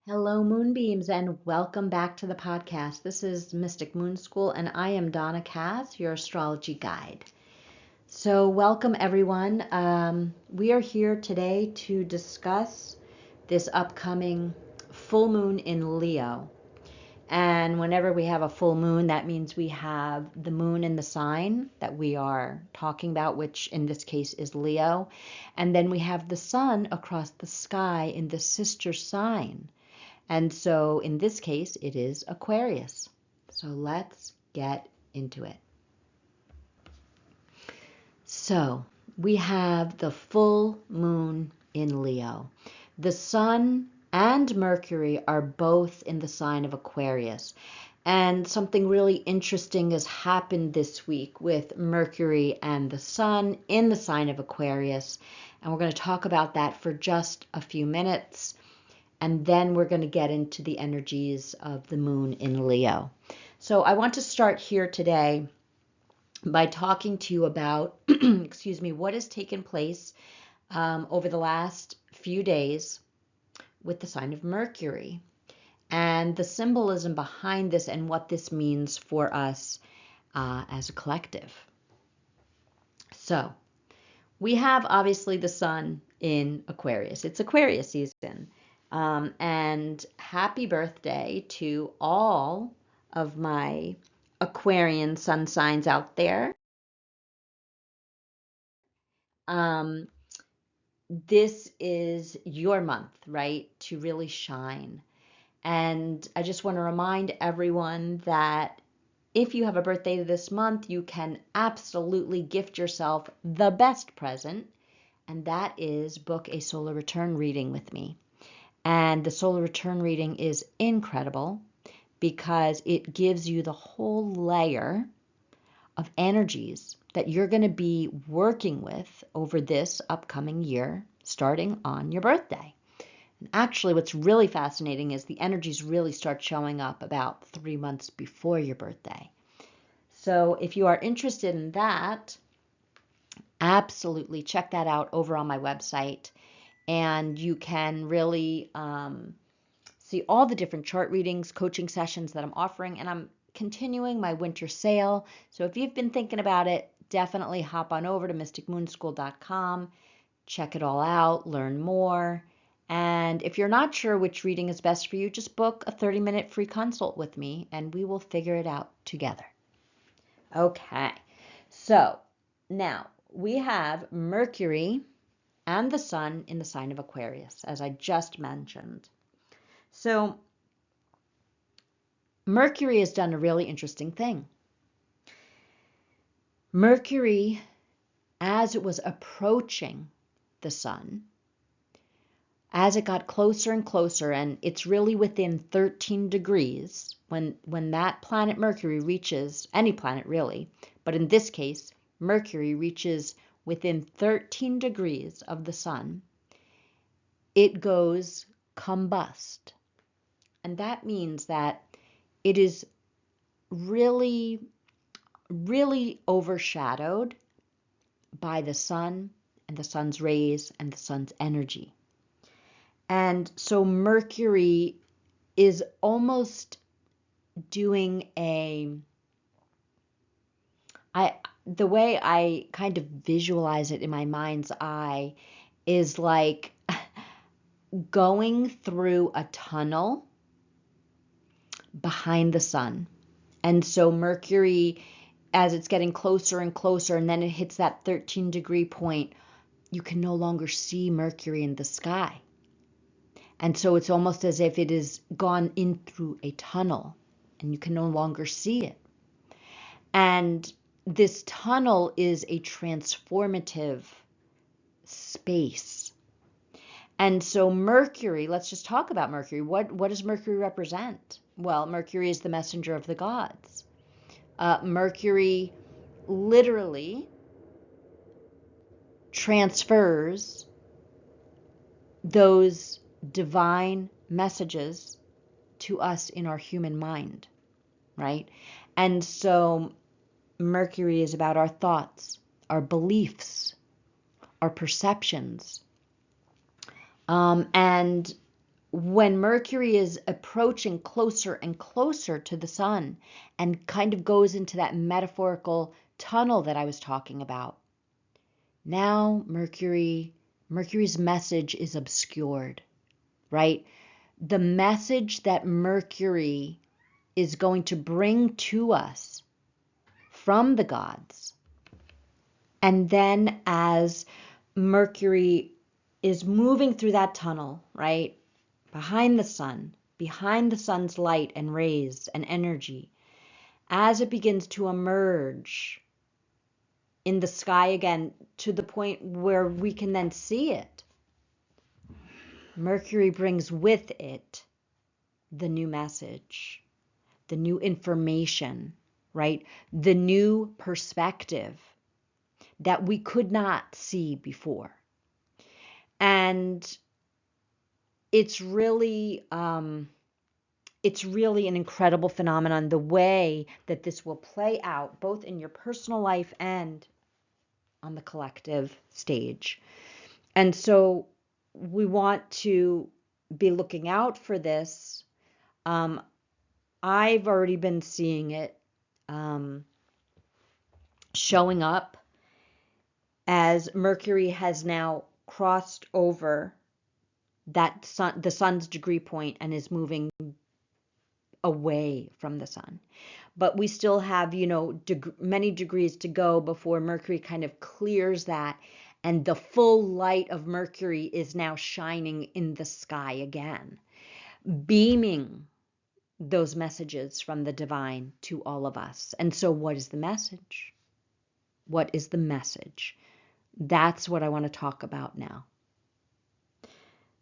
Hello, Moonbeams, and welcome back to the podcast. This is Mystic Moon School, and I am Donna Cass, your astrology guide. So, welcome everyone. We are here today to discuss this upcoming full moon in Leo. And whenever we have a full moon, that means we have the moon in the sign that we are talking about, which in this case is Leo. And then we have the sun across the sky in the sister sign. And so in this case, it is Aquarius. So let's get into it. So we have the full moon in Leo. The sun and Mercury are both in the sign of Aquarius. And something really interesting has happened this week with Mercury and the sun in the sign of Aquarius. And we're going to talk about that for just a few minutes. And then we're going to get into the energies of the moon in Leo. So I want to start here today by talking to you about, what has taken place over the last few days with the sign of Mercury and the symbolism behind this and what this means for us as a collective. So we have obviously the sun in Aquarius. It's Aquarius season. And happy birthday to all of my Aquarian sun signs out there. This is your month, right, to really shine. And I just want to remind everyone that if you have a birthday this month, you can absolutely gift yourself the best present, and that is book a solar return reading with me. And the solar return reading is incredible because it gives you the whole layer of energies that you're going to be working with over this upcoming year, starting on your birthday. And actually, what's really fascinating is the energies really start showing up about 3 months before your birthday. So if you are interested in that, absolutely check that out over on my website. And you can really see all the different chart readings, coaching sessions that I'm offering. And I'm continuing my winter sale. So if you've been thinking about it, definitely hop on over to mysticmoonschool.com, check it all out, learn more. And if you're not sure which reading is best for you, just book a 30-minute free consult with me and we will figure it out together. Okay, so now we have Mercury and the sun in the sign of Aquarius, as I just mentioned. So Mercury has done a really interesting thing. Mercury, as it was approaching the sun, as it got closer and closer, and it's really within 13 degrees, when that planet Mercury reaches, any planet really, but in this case, Mercury reaches within 13 degrees of the sun, it goes combust. And that means that it is really, really overshadowed by the sun and the sun's rays and the sun's energy. And so Mercury is almost doing the way I kind of visualize it in my mind's eye is like going through a tunnel behind the sun. And so Mercury, as it's getting closer and closer, and then it hits that 13-degree point, you can no longer see Mercury in the sky. And so it's almost as if it has gone in through a tunnel and you can no longer see it. And this tunnel is a transformative space. And so Mercury, let's just talk about Mercury. What does Mercury represent? Well, Mercury is the messenger of the gods. Mercury literally transfers those divine messages to us in our human mind, right? And so Mercury is about our thoughts, our beliefs, our perceptions. And when Mercury is approaching closer and closer to the sun and kind of goes into that metaphorical tunnel that I was talking about, now Mercury's message is obscured, right? The message that Mercury is going to bring to us from the gods. And then as Mercury is moving through that tunnel, right, behind the sun's light and rays and energy, as it begins to emerge in the sky again to the point where we can then see it, Mercury brings with it the new message, the new information, right? The new perspective that we could not see before. And it's really an incredible phenomenon, the way that this will play out both in your personal life and on the collective stage. And so we want to be looking out for this. I've already been seeing it showing up as Mercury has now crossed over that the sun's degree point and is moving away from the sun. But we still have, many degrees to go before Mercury kind of clears that, and the full light of Mercury is now shining in the sky again, beaming those messages from the divine to all of us. And so what is the message? What is the message? That's what I want to talk about now.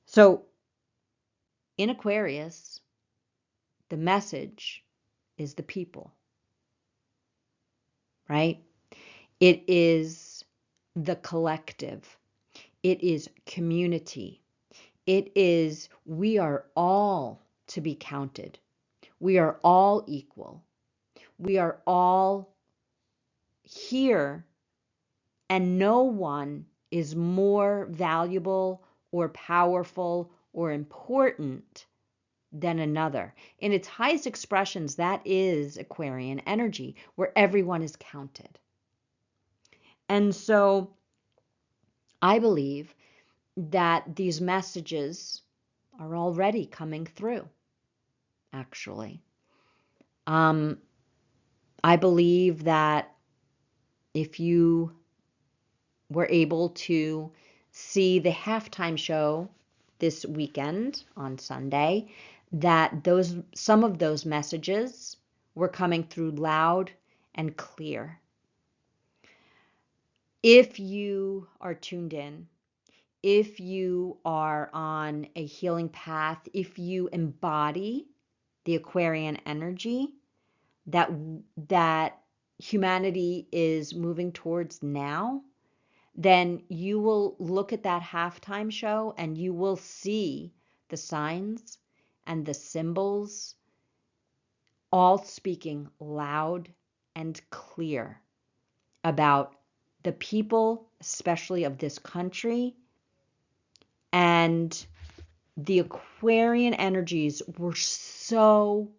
So in Aquarius, the message is the people, right? It is the collective. It is community. It is we are all to be counted. We are all equal. We are all here, and no one is more valuable or powerful or important than another. In its highest expressions, that is Aquarian energy, where everyone is counted. And so I believe that these messages are already coming through, actually. I believe that if you were able to see the halftime show this weekend on Sunday, that some of those messages were coming through loud and clear. If you are tuned in, if you are on a healing path, if you embody the Aquarian energy that humanity is moving towards now, then you will look at that halftime show and you will see the signs and the symbols all speaking loud and clear about the people, especially of this country. And the Aquarian energies were so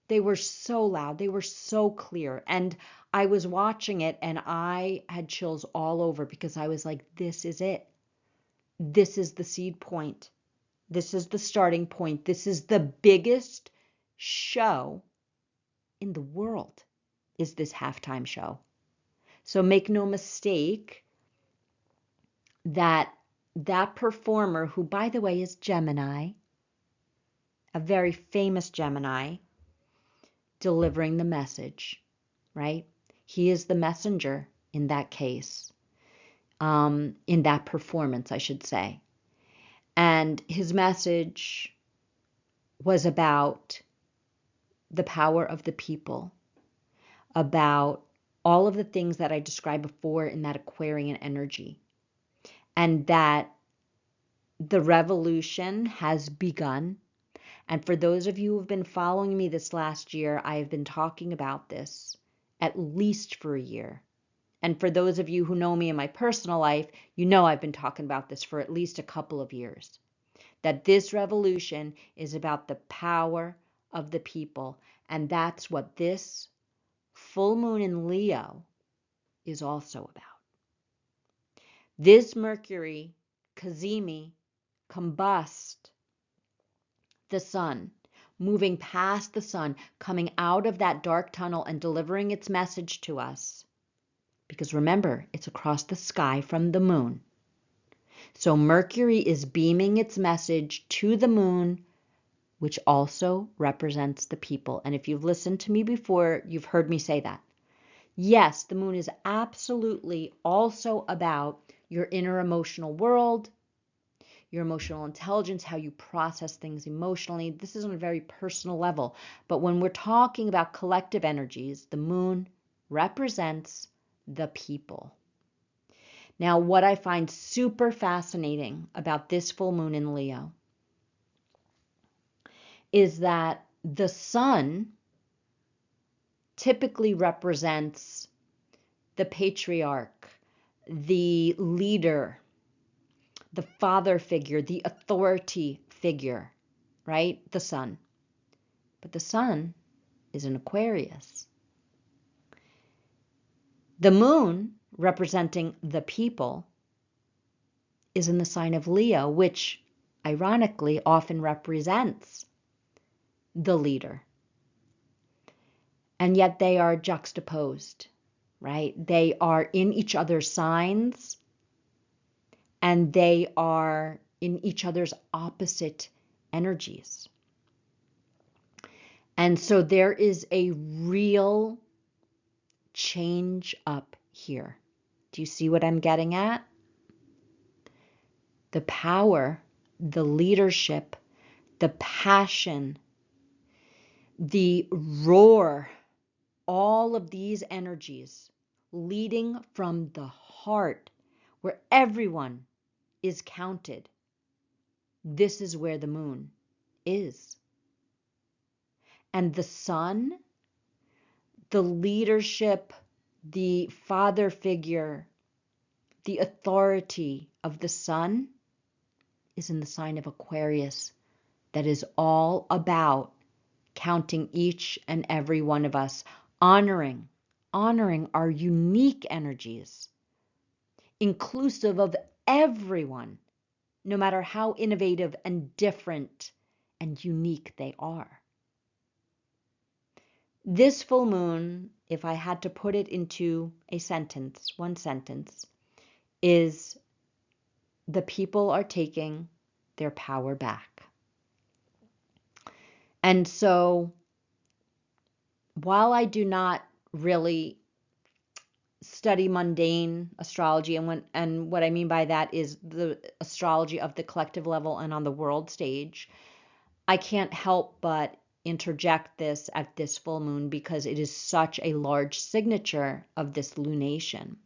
loud. They were so clear. And I was watching it and I had chills all over because I was like, this is it. This is the seed point. This is the starting point. This is the biggest show in the world, is this halftime show. So make no mistake that performer, who by the way is Gemini, a very famous Gemini, delivering the message, right? He is the messenger in that case, in that performance, I should say. And his message was about the power of the people, about all of the things that I described before in that Aquarian energy, and that the revolution has begun. And for those of you who have been following me this last year, I have been talking about this at least for a year. And for those of you who know me in my personal life, you know I've been talking about this for at least a couple of years. that this revolution is about the power of the people. And that's what this full moon in Leo is also about. This Mercury, Cazimi, combust the sun, moving past the sun, coming out of that dark tunnel and delivering its message to us. Because remember, it's across the sky from the moon. So Mercury is beaming its message to the moon, which also represents the people. And if you've listened to me before, you've heard me say that. Yes, the moon is absolutely also about your inner emotional world, your emotional intelligence, how you process things emotionally. This is on a very personal level. But when we're talking about collective energies, the moon represents the people. Now, what I find super fascinating about this full moon in Leo is that the sun typically represents the patriarch, the leader, the father figure, the authority figure, right? The sun. But the sun is in Aquarius. The moon, representing the people, is in the sign of Leo, which ironically often represents the leader. And yet they are juxtaposed, right? They are in each other's signs, and they are in each other's opposite energies. And so there is a real change up here. Do you see what I'm getting at? The power, the leadership, the passion, the roar, all of these energies leading from the heart, where everyone is counted. This is where the moon is. And the sun, the leadership, the father figure, the authority of the sun is in the sign of Aquarius. That is all about counting each and every one of us, honoring our unique energies, inclusive of everyone, no matter how innovative and different and unique they are. This full moon, if I had to put it into a sentence, one sentence, is the people are taking their power back. And so, while I do not really study mundane astrology, and what I mean by that is the astrology of the collective level and on the world stage, I can't help but interject this at this full moon because it is such a large signature of this lunation.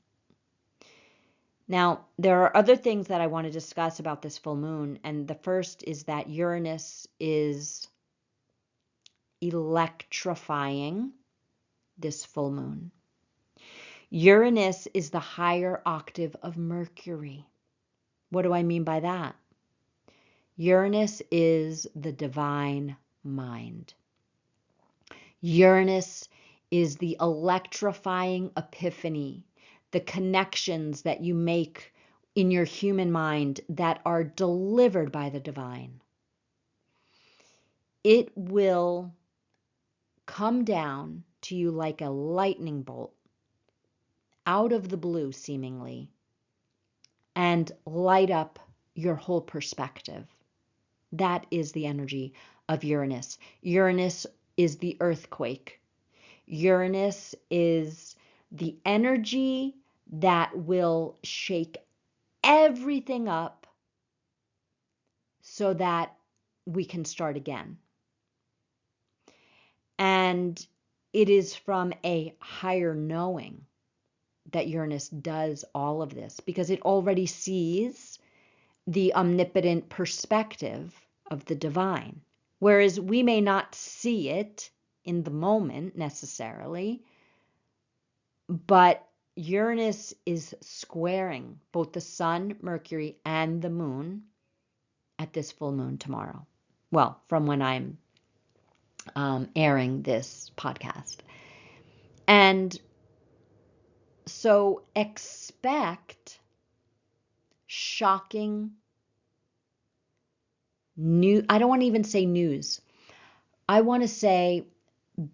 Now, there are other things that I want to discuss about this full moon, and the first is that Uranus is electrifying this full moon. Uranus is the higher octave of Mercury. What do I mean by that? Uranus is the divine mind. Uranus is the electrifying epiphany, the connections that you make in your human mind that are delivered by the divine. It will come down to you like a lightning bolt out of the blue, seemingly, and light up your whole perspective. That is the energy of Uranus. Uranus is the earthquake. Uranus is the energy that will shake everything up so that we can start again. And it is from a higher knowing that Uranus does all of this, because it already sees the omnipotent perspective of the divine. Whereas we may not see it in the moment necessarily, but Uranus is squaring both the sun, Mercury, and the moon at this full moon tomorrow. Well, from when I'm airing this podcast. And so expect shocking new. I don't want to even say news. I want to say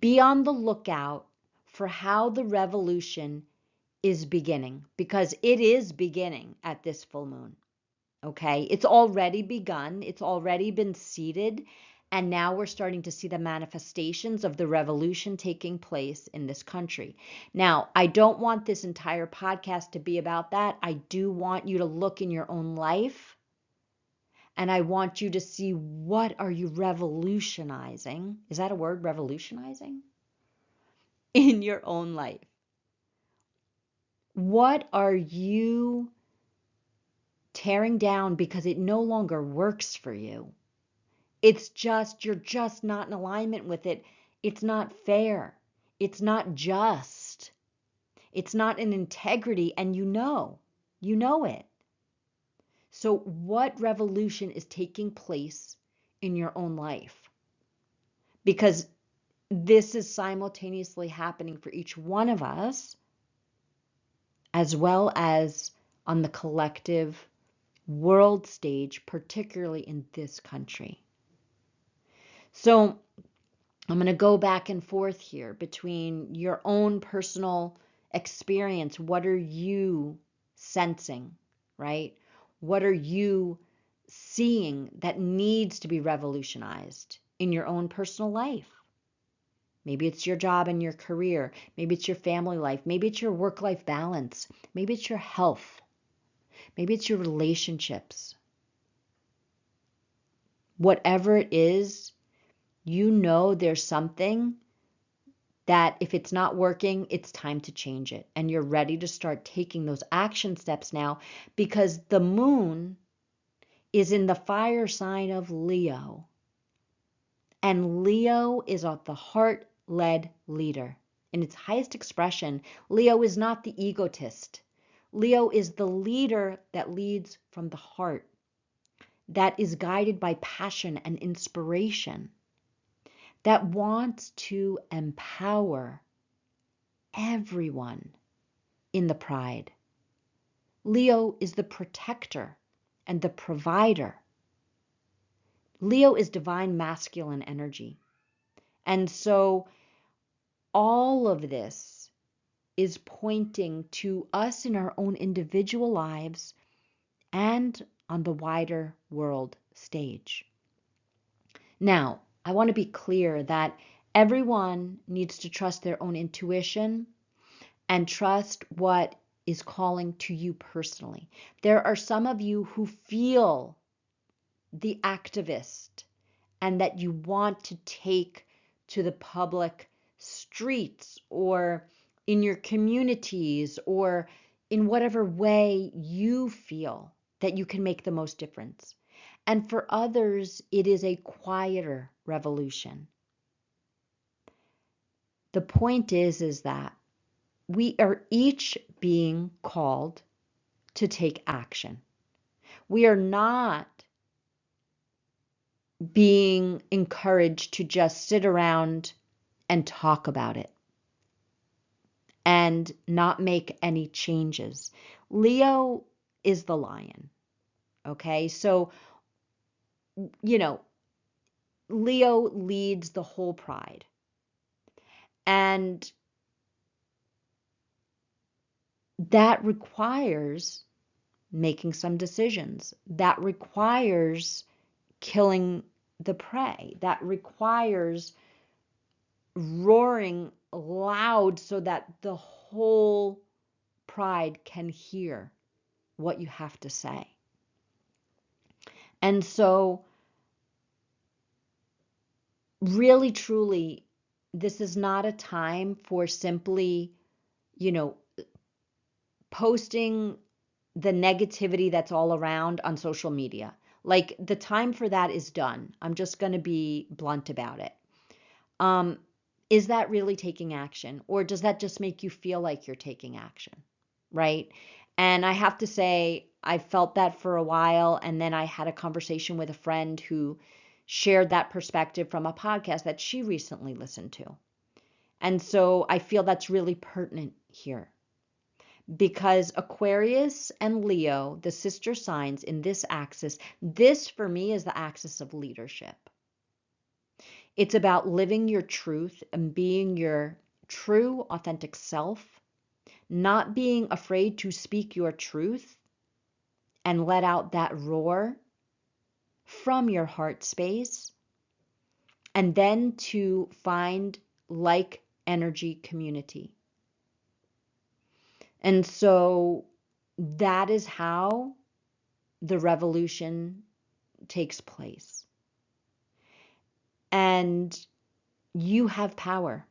be on the lookout for how the revolution is beginning, because it is beginning at this full moon. Okay, it's already begun, it's already been seeded, and now we're starting to see the manifestations of the revolution taking place in this country. Now, I don't want this entire podcast to be about that. I do want you to look in your own life, and I want you to see, what are you revolutionizing? Is that a word, revolutionizing? In your own life. What are you tearing down because it no longer works for you? It's just, you're just not in alignment with it. It's not fair. It's not just. It's not in integrity, and you know it. So what revolution is taking place in your own life? Because this is simultaneously happening for each one of us, as well as on the collective world stage, particularly in this country. So I'm going to go back and forth here between your own personal experience. What are you sensing, right? What are you seeing that needs to be revolutionized in your own personal life? Maybe it's your job and your career. Maybe it's your family life. Maybe it's your work-life balance. Maybe it's your health. Maybe it's your relationships. Whatever it is, you know there's something that if it's not working, it's time to change it. And you're ready to start taking those action steps now, because the moon is in the fire sign of Leo. And Leo is the heart-led leader. In its highest expression, Leo is not the egotist. Leo is the leader that leads from the heart, that is guided by passion and inspiration, that wants to empower everyone in the pride. Leo is the protector and the provider. Leo is divine masculine energy. And so all of this is pointing to us in our own individual lives and on the wider world stage. Now, I want to be clear that everyone needs to trust their own intuition and trust what is calling to you personally. There are some of you who feel the activist and that you want to take to the public streets or in your communities or in whatever way you feel that you can make the most difference. And for others, it is a quieter revolution. The point is that we are each being called to take action. We are not being encouraged to just sit around and talk about it and not make any changes. Leo is the lion. Okay, so, Leo leads the whole pride. And that requires making some decisions. That requires killing the prey. That requires roaring loud so that the whole pride can hear what you have to say. And so, really, truly, this is not a time for simply, posting the negativity that's all around on social media. Like, the time for that is done. I'm just going to be blunt about it. Is that really taking action? Or does that just make you feel like you're taking action? Right? And I have to say, I felt that for a while. And then I had a conversation with a friend who shared that perspective from a podcast that she recently listened to. And so I feel that's really pertinent here, because Aquarius and Leo, the sister signs in this axis, this for me is the axis of leadership. It's about living your truth and being your true, authentic self, not being afraid to speak your truth and let out that roar from your heart space, and then to find like energy community. And so that is how the revolution takes place. And you have power.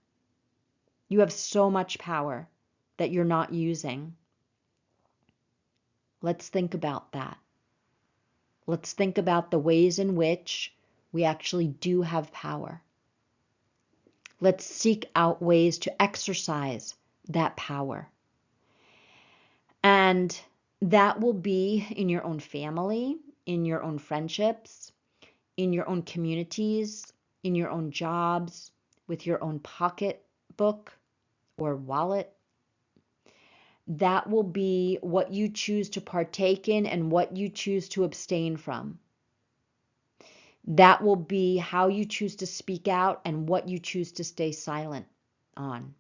You have so much power that you're not using. Let's think about that. Let's think about the ways in which we actually do have power. Let's seek out ways to exercise that power. And that will be in your own family, in your own friendships, in your own communities, in your own jobs, with your own pocketbook or wallet. That will be what you choose to partake in and what you choose to abstain from. That will be how you choose to speak out and what you choose to stay silent on.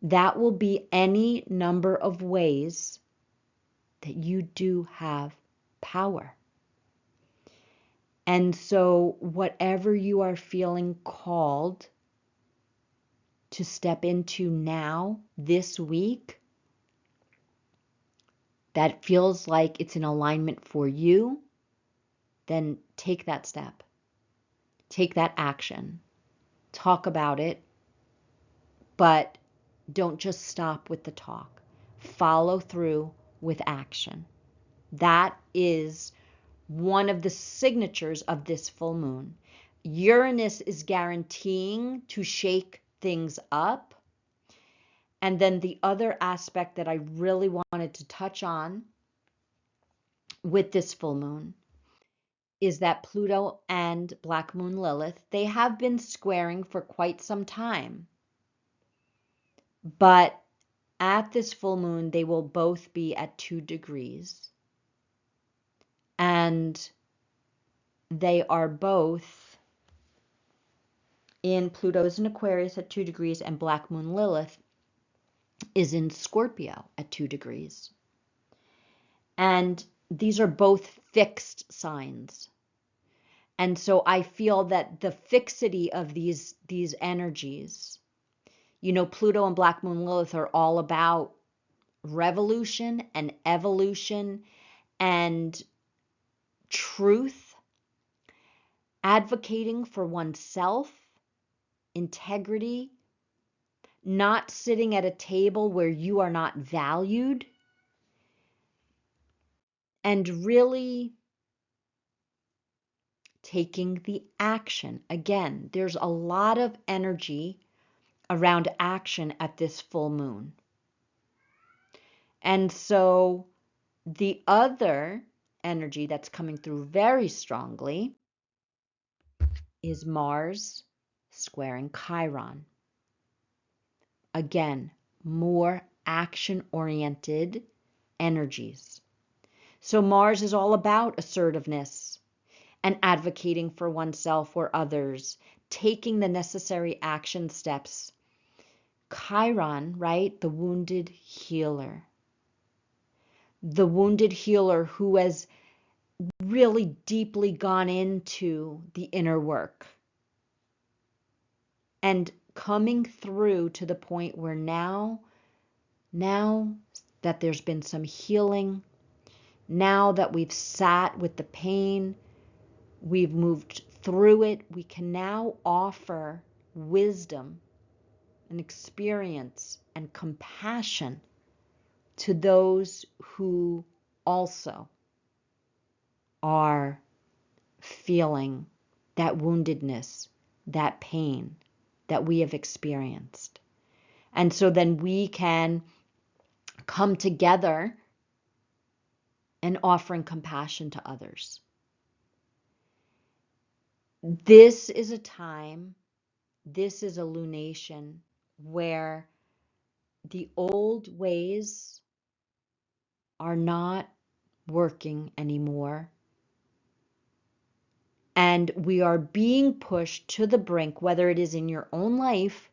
That will be any number of ways that you do have power. And so whatever you are feeling called to step into now, this week, that feels like it's in alignment for you, then take that step. Take that action. Talk about it, but don't just stop with the talk. Follow through with action. That is one of the signatures of this full moon. Uranus is guaranteeing to shake things up. And then the other aspect that I really wanted to touch on with this full moon is that Pluto and Black Moon Lilith, they have been squaring for quite some time. But at this full moon, they will both be at 2 degrees. And they are both in Pluto's in Aquarius at 2 degrees, and Black Moon Lilith is in Scorpio at 2 degrees. And these are both fixed signs. And so I feel that the fixity of these energies, Pluto and Black Moon Lilith are all about revolution and evolution and truth, advocating for oneself, integrity, not sitting at a table where you are not valued, and really taking the action. Again, there's a lot of energy around action at this full moon. And so the other energy that's coming through very strongly is Mars squaring Chiron. Again, more action-oriented energies. So Mars is all about assertiveness and advocating for oneself or others, taking the necessary action steps. Chiron, right? The wounded healer. The wounded healer who has really deeply gone into the inner work and coming through to the point where now that there's been some healing, now that we've sat with the pain, we've moved through it, we can now offer wisdom and experience and compassion to those who also are feeling that woundedness, that pain that we have experienced. And so then we can come together and offering compassion to others. This is a time, this is a lunation where the old ways are not working anymore. And we are being pushed to the brink, whether it is in your own life,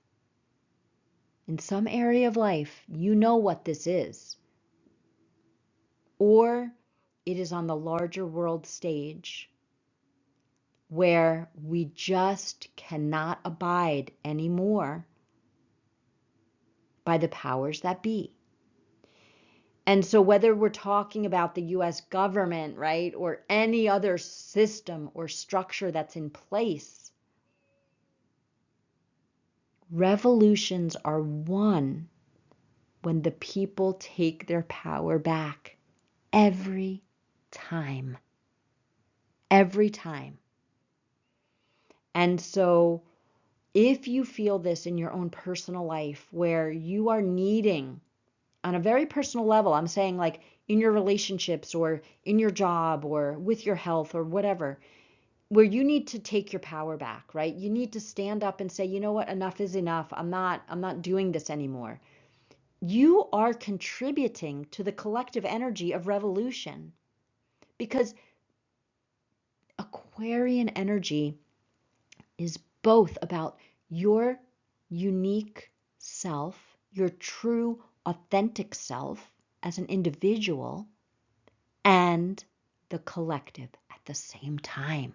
in some area of life, you know what this is, or it is on the larger world stage where we just cannot abide anymore by the powers that be. And so whether we're talking about the US government, right, or any other system or structure that's in place, revolutions are won when the people take their power back. Every time. Every time. And so if you feel this in your own personal life where you are needing, on a very personal level, I'm saying like in your relationships or in your job or with your health or whatever, where you need to take your power back, right? You need to stand up and say, you know what, enough is enough. I'm not doing this anymore. You are contributing to the collective energy of revolution, because Aquarian energy is both about your unique self, your true authentic self as an individual, and the collective at the same time.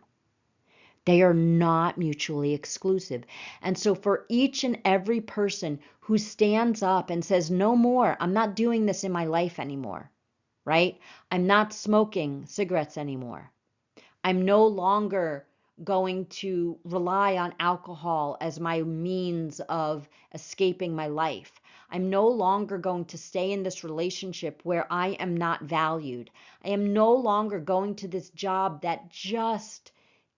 They are not mutually exclusive. And so for each and every person who stands up and says, no more, I'm not doing this in my life anymore, right? I'm not smoking cigarettes anymore. I'm no longer going to rely on alcohol as my means of escaping my life. I'm no longer going to stay in this relationship where I am not valued. I am no longer going to this job that just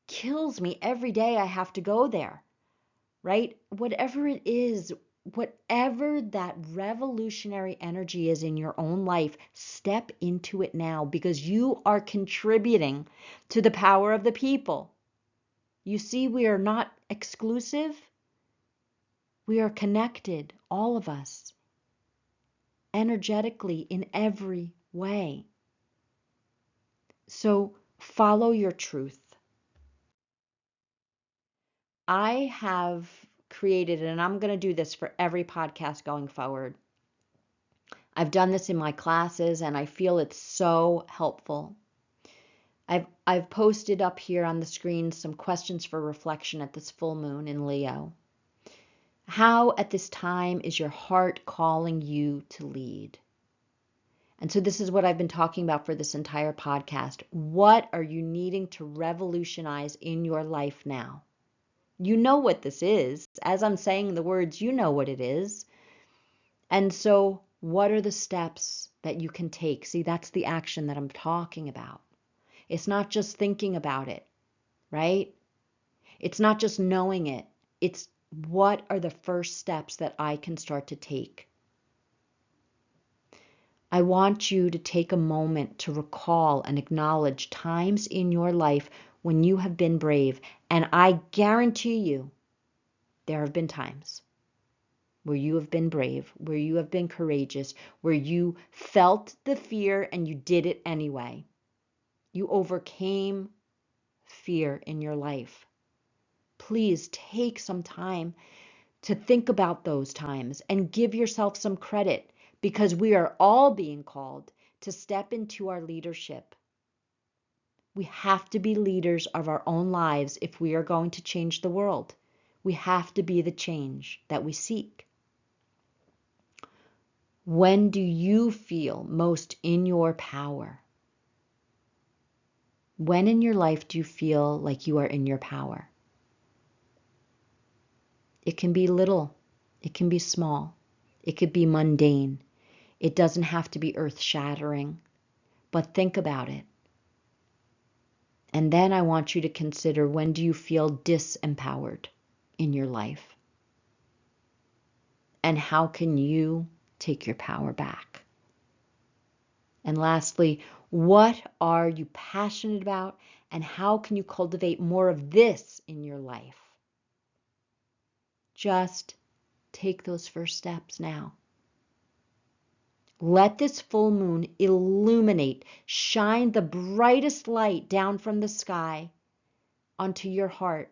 kills me every day I have to go there, right? Whatever it is, whatever that revolutionary energy is in your own life, step into it now, because you are contributing to the power of the people. You see, we are not exclusive. We are connected, all of us, energetically in every way. So follow your truth. I have created, and I'm going to do this for every podcast going forward. I've done this in my classes and I feel it's so helpful. I've posted up here on the screen some questions for reflection at this full moon in Leo. How at this time is your heart calling you to lead? And so this is what I've been talking about for this entire podcast. What are you needing to revolutionize in your life now? You know what this is. As I'm saying the words, you know what it is. And so what are the steps that you can take? See, that's the action that I'm talking about. It's not just thinking about it, right? It's not just knowing it. It's what are the first steps that I can start to take? I want you to take a moment to recall and acknowledge times in your life when you have been brave. And I guarantee you, there have been times where you have been brave, where you have been courageous, where you felt the fear and you did it anyway. You overcame fear in your life. Please take some time to think about those times and give yourself some credit, because we are all being called to step into our leadership. We have to be leaders of our own lives if we are going to change the world. We have to be the change that we seek. When do you feel most in your power? When in your life do you feel like you are in your power? It can be little. It can be small. It could be mundane. It doesn't have to be earth-shattering. But think about it. And then I want you to consider, when do you feel disempowered in your life? And how can you take your power back? And lastly, What are you passionate about, and how can you cultivate more of this in your life? Just take those first steps now. Let this full moon illuminate, shine the brightest light down from the sky onto your heart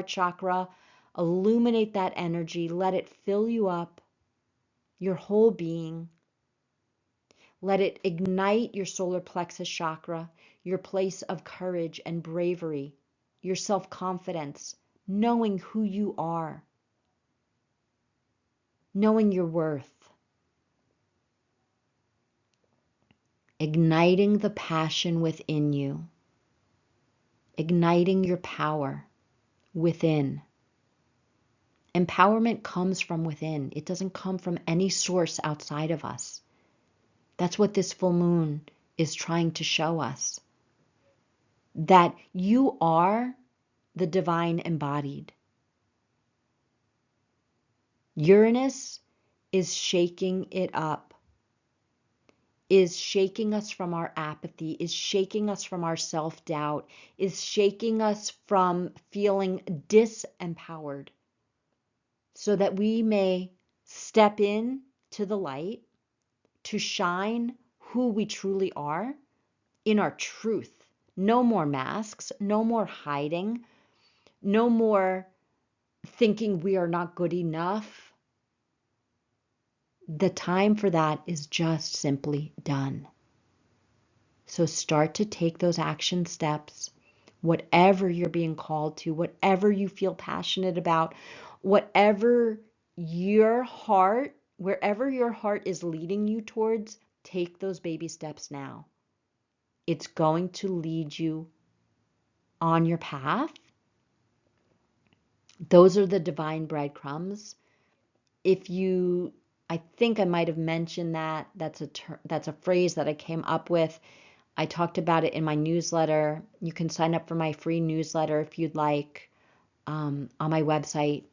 chakra. Illuminate that energy. Let it fill you up, your whole being. Let it ignite your solar plexus chakra, your place of courage and bravery, your self-confidence, knowing who you are, knowing your worth. Igniting the passion within you, igniting your power within. Empowerment comes from within. It doesn't come from any source outside of us. That's what this full moon is trying to show us. That you are the divine embodied. Uranus is shaking it up, is shaking us from our apathy, is shaking us from our self-doubt, is shaking us from feeling disempowered, so that we may step in to the light to shine who we truly are in our truth. No more masks, no more hiding, no more thinking we are not good enough. The time for that is just simply done. So start to take those action steps, whatever you're being called to, whatever you feel passionate about, whatever your heart, wherever your heart is leading you towards, take those baby steps now. It's going to lead you on your path. Those are the divine breadcrumbs. I think I might have mentioned that. That's a phrase that I came up with. I talked about it in my newsletter. You can sign up for my free newsletter if you'd like, on my website.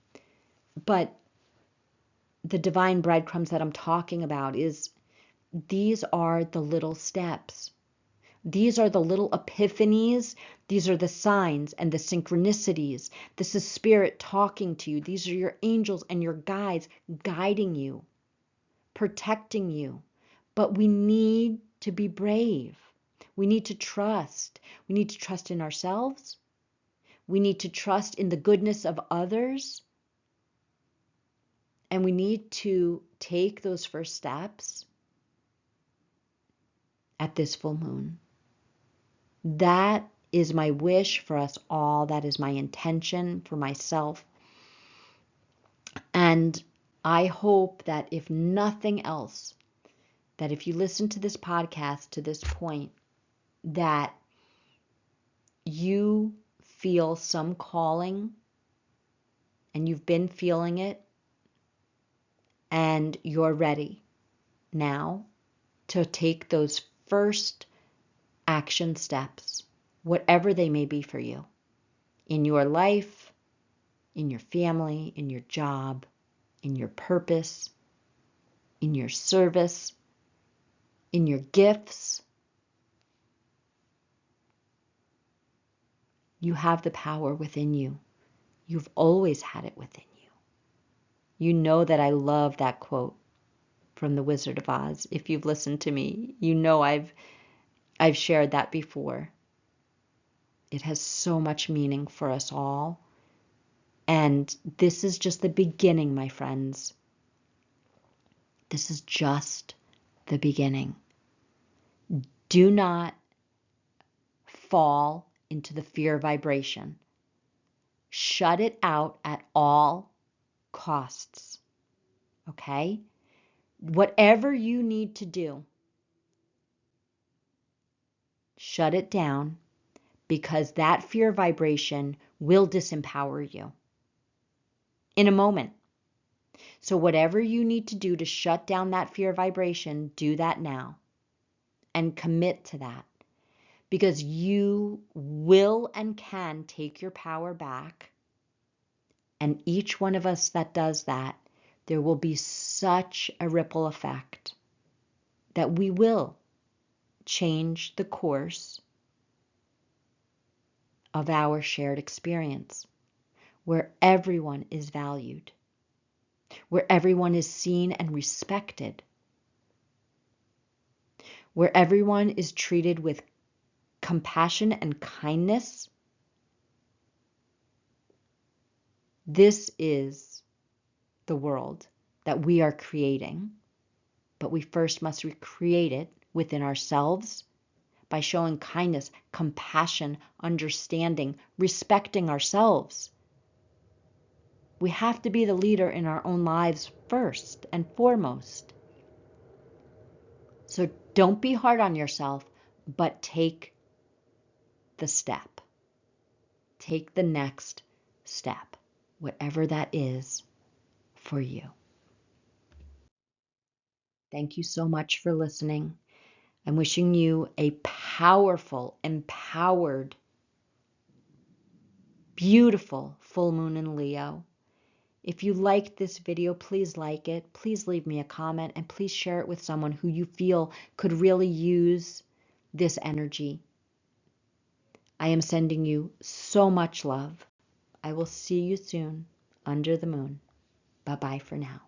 But the divine breadcrumbs that I'm talking about these are the little steps. These are the little epiphanies. These are the signs and the synchronicities. This is spirit talking to you. These are your angels and your guides guiding you, protecting you. But we need to be brave. We need to trust. We need to trust in ourselves. We need to trust in the goodness of others. And we need to take those first steps at this full moon. That is my wish for us all. That is my intention for myself. And I hope that if nothing else, that if you listen to this podcast to this point, that you feel some calling and you've been feeling it and you're ready now to take those first action steps, whatever they may be for you, in your life, in your family, in your job, in your purpose, in your service, in your gifts. You have the power within you. You've always had it within you. You know that I love that quote from The Wizard of Oz. If you've listened to me, you know I've shared that before. It has so much meaning for us all. And this is just the beginning, my friends. This is just the beginning. Do not fall into the fear vibration. Shut it out at all costs. Okay? Whatever you need to do, shut it down, because that fear vibration will disempower you in a moment. So whatever you need to do to shut down that fear vibration, do that now and commit to that, because you will and can take your power back. And each one of us that does that, there will be such a ripple effect that we will change the course of our shared experience, where everyone is valued, where everyone is seen and respected, where everyone is treated with compassion and kindness. This is the world that we are creating, but we first must recreate it within ourselves by showing kindness, compassion, understanding, respecting ourselves. We have to be the leader in our own lives first and foremost. So don't be hard on yourself, but take the step. Take the next step, whatever that is for you. Thank you so much for listening. I'm wishing you a powerful, empowered, beautiful full moon in Leo. If you liked this video, please like it. Please leave me a comment and please share it with someone who you feel could really use this energy. I am sending you so much love. I will see you soon under the moon. Bye-bye for now.